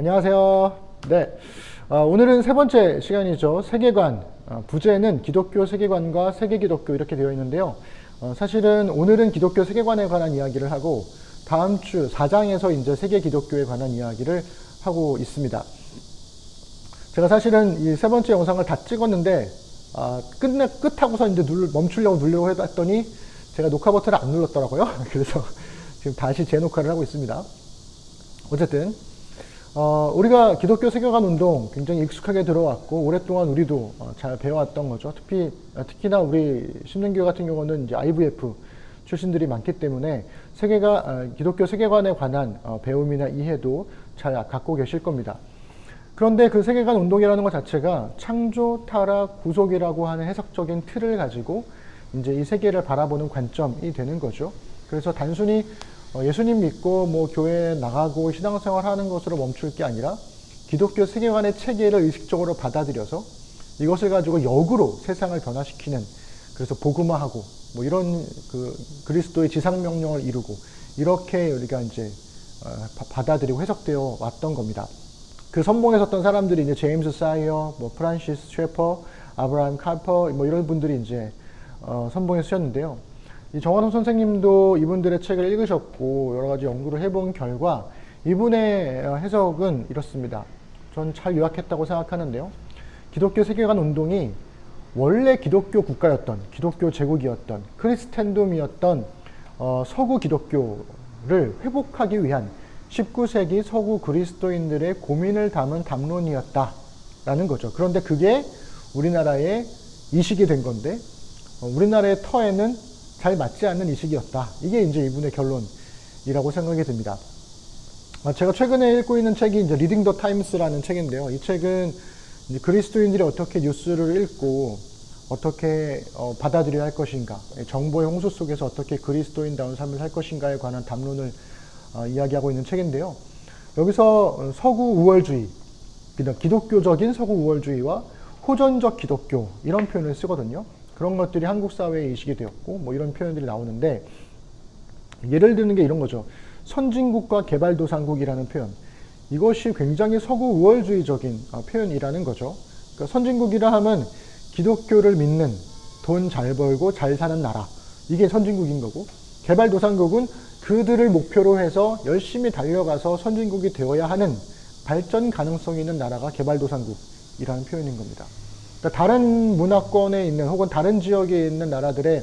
안녕하세요. 네, 오늘은 세 번째 시간이죠. 세계관, 부제는 기독교 세계관과 세계 기독교 이렇게 되어 있는데요. 사실은 오늘은 기독교 세계관에 관한 이야기를 하고 다음 주 4장에서 이제 세계 기독교에 관한 이야기를 하고 있습니다. 제가 사실은 이 세 번째 영상을 다 찍었는데 끝하고서 이제 멈추려고 해봤더니 제가 녹화 버튼을 안 눌렀더라고요. 그래서 지금 다시 재녹화를 하고 있습니다. 어쨌든 우리가 기독교 세계관 운동 굉장히 익숙하게 들어왔고 오랫동안 우리도 잘 배워왔던 거죠. 특히나 우리 심령교회 같은 경우는 이제 IVF 출신들이 많기 때문에 기독교 세계관에 관한 배움이나 이해도 잘 갖고 계실 겁니다. 그런데 그 세계관 운동이라는 것 자체가 창조, 타락, 구속이라고 하는 해석적인 틀을 가지고 이제 이 세계를 바라보는 관점이 되는 거죠. 그래서 단순히 예수님 믿고 교회에 나가고 신앙생활 하는 것으로 멈출 게 아니라 기독교 세계관의 체계를 의식적으로 받아들여서 이것을 가지고 역으로 세상을 변화시키는, 그래서 복음화하고 이런 그리스도의 지상명령을 이루고 이렇게 우리가 이제 받아들이고 해석되어 왔던 겁니다. 그 선봉에 섰던 사람들이 이제 제임스 사이어, 프란시스 쉐퍼, 아브라함 카퍼 이런 분들이 이제 선봉에 서셨는데요. 이 정환호 선생님도 이분들의 책을 읽으셨고 여러 가지 연구를 해본 결과 이분의 해석은 이렇습니다. 전 잘 요약했다고 생각하는데요. 기독교 세계관 운동이 원래 기독교 국가였던, 기독교 제국이었던, 크리스텐돔이었던 서구 기독교를 회복하기 위한 19세기 서구 그리스도인들의 고민을 담은 담론이었다라는 거죠. 그런데 그게 우리나라에 이식이 된 건데 우리나라의 터에는 잘 맞지 않는 이식이었다. 이게 이제 이분의 결론이라고 생각이 듭니다. 제가 최근에 읽고 있는 책이 이제 리딩 더 타임스라는 책인데요. 이 책은 이제 그리스도인들이 어떻게 뉴스를 읽고 어떻게 받아들여야 할 것인가, 정보의 홍수 속에서 어떻게 그리스도인다운 삶을 살 것인가에 관한 담론을 이야기하고 있는 책인데요. 여기서 서구 우월주의, 기독교적인 서구 우월주의와 호전적 기독교 이런 표현을 쓰거든요. 그런 것들이 한국 사회에 이식이 되었고 이런 표현들이 나오는데, 예를 드는 게 이런 거죠. 선진국과 개발도상국이라는 표현, 이것이 굉장히 서구 우월주의적인 표현이라는 거죠. 그러니까 선진국이라 하면 기독교를 믿는, 돈 잘 벌고 잘 사는 나라, 이게 선진국인 거고, 개발도상국은 그들을 목표로 해서 열심히 달려가서 선진국이 되어야 하는 발전 가능성이 있는 나라가 개발도상국이라는 표현인 겁니다. 그러니까 다른 문화권에 있는 혹은 다른 지역에 있는 나라들의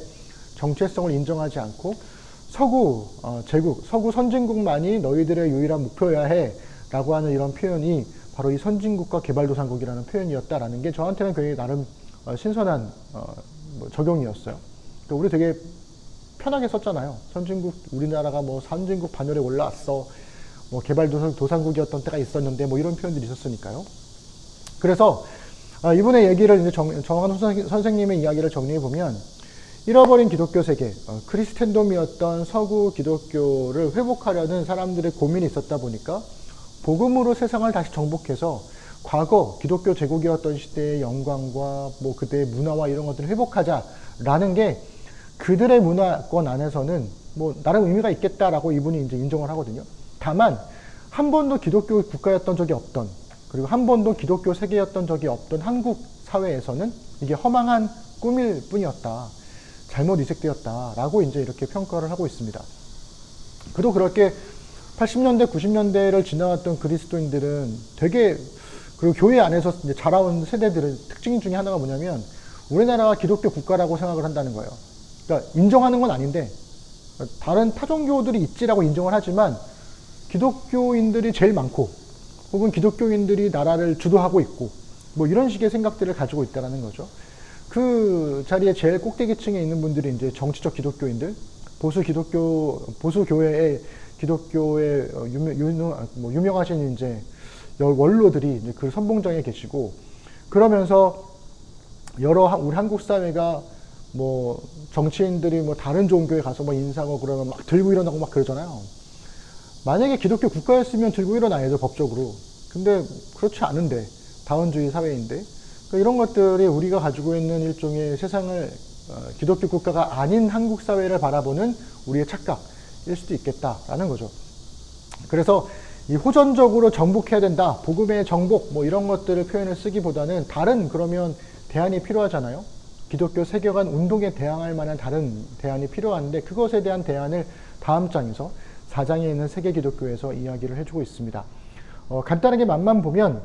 정체성을 인정하지 않고 서구 제국, 서구 선진국만이 너희들의 유일한 목표여야 해 라고 하는 이런 표현이 바로 이 선진국과 개발도상국이라는 표현이었다라는 게 저한테는 굉장히 나름 신선한 적용이었어요. 그러니까 우리 되게 편하게 썼잖아요. 선진국, 우리나라가 선진국 반열에 올라왔어, 개발도상국이었던 때가 있었는데 이런 표현들이 있었으니까요. 그래서 이분의 얘기를 이제 정환호 선생님의 이야기를 정리해 보면, 잃어버린 기독교 세계, 크리스텐돔이었던 서구 기독교를 회복하려는 사람들의 고민이 있었다 보니까 복음으로 세상을 다시 정복해서 과거 기독교 제국이었던 시대의 영광과 그때의 문화와 이런 것들을 회복하자라는 게 그들의 문화권 안에서는 나름 의미가 있겠다라고 이분이 이제 인정을 하거든요. 다만 한 번도 기독교 국가였던 적이 없던, 그리고 한 번도 기독교 세계였던 적이 없던 한국 사회에서는 이게 허망한 꿈일 뿐이었다, 잘못 이식되었다라고 이제 이렇게 평가를 하고 있습니다. 그도 그렇게 80년대, 90년대를 지나왔던 그리스도인들은 되게, 그리고 교회 안에서 이제 자라온 세대들의 특징 중에 하나가 뭐냐면 우리나라가 기독교 국가라고 생각을 한다는 거예요. 그러니까 인정하는 건 아닌데 다른 타종교들이 있지라고 인정을 하지만 기독교인들이 제일 많고 혹은 기독교인들이 나라를 주도하고 있고 이런 식의 생각들을 가지고 있다는 거죠. 그 자리에 제일 꼭대기층에 있는 분들이 이제 정치적 기독교인들, 보수교회의 기독교의 유명하신 이제 원로들이 이제 그 선봉장에 계시고, 그러면서 우리 한국 사회가 정치인들이 다른 종교에 가서 인사하고 그러면 막 들고 일어나고 막 그러잖아요. 만약에 기독교 국가였으면 들고 일어나야죠, 법적으로. 근데 그렇지 않은데, 다원주의 사회인데, 그러니까 이런 것들이 우리가 가지고 있는 일종의 세상을 기독교 국가가 아닌 한국 사회를 바라보는 우리의 착각일 수도 있겠다라는 거죠. 그래서 이 호전적으로 정복해야 된다, 복음의 정복 뭐 이런 것들을 표현을 쓰기보다는 다른 그러면 대안이 필요하잖아요. 기독교 세계관 운동에 대항할 만한 다른 대안이 필요한데 그것에 대한 대안을 다음 장에서 4장에 있는 세계 기독교에서 이야기를 해주고 있습니다. 간단하게 맛만 보면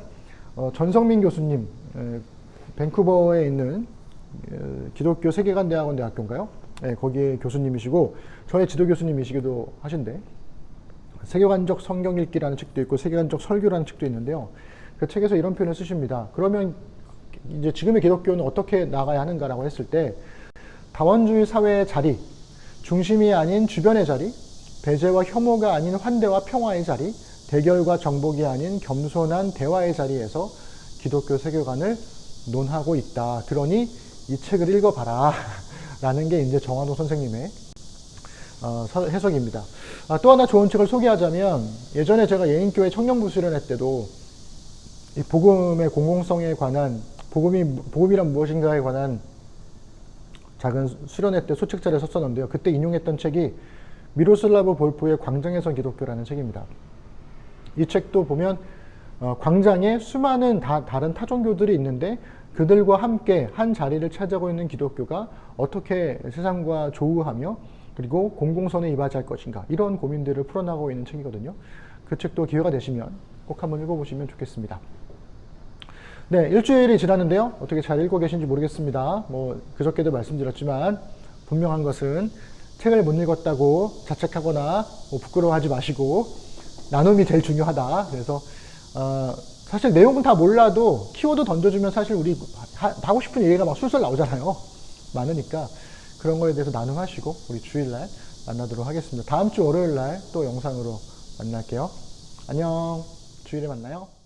전성민 교수님, 밴쿠버에 있는 기독교 세계관 대학원 대학교인가요? 네, 거기에 교수님이시고 저의 지도 교수님이시기도 하신데 세계관적 성경 읽기라는 책도 있고 세계관적 설교라는 책도 있는데요. 그 책에서 이런 표현을 쓰십니다. 그러면 이제 지금의 기독교는 어떻게 나가야 하는가라고 했을 때 다원주의 사회의 자리, 중심이 아닌 주변의 자리, 배제와 혐오가 아닌 환대와 평화의 자리, 대결과 정복이 아닌 겸손한 대화의 자리에서 기독교 세계관을 논하고 있다. 그러니 이 책을 읽어봐라. 라는 게 이제 정환호 선생님의 해석입니다. 또 하나 좋은 책을 소개하자면 예전에 제가 예인교회 청년부 수련회 때도 이 복음의 공공성에 관한 복음이란 무엇인가에 관한 작은 수련회 때 소책자를 썼었는데요. 그때 인용했던 책이 미로슬라브 볼프의 광장에서 기독교라는 책입니다. 이 책도 보면 광장에 수많은 다른 타종교들이 있는데 그들과 함께 한 자리를 차지하고 있는 기독교가 어떻게 세상과 조우하며 그리고 공공선에 이바지할 것인가 이런 고민들을 풀어나가고 있는 책이거든요. 그 책도 기회가 되시면 꼭 한번 읽어보시면 좋겠습니다. 네, 일주일이 지났는데요. 어떻게 잘 읽고 계신지 모르겠습니다. 뭐 그저께도 말씀드렸지만 분명한 것은 책을 못 읽었다고 자책하거나 뭐 부끄러워하지 마시고 나눔이 제일 중요하다. 그래서 사실 내용은 다 몰라도 키워드 던져주면 사실 우리 하고 싶은 얘기가 막 술술 나오잖아요. 많으니까 그런 거에 대해서 나눔하시고 우리 주일날 만나도록 하겠습니다. 다음 주 월요일날 또 영상으로 만날게요. 안녕. 주일에 만나요.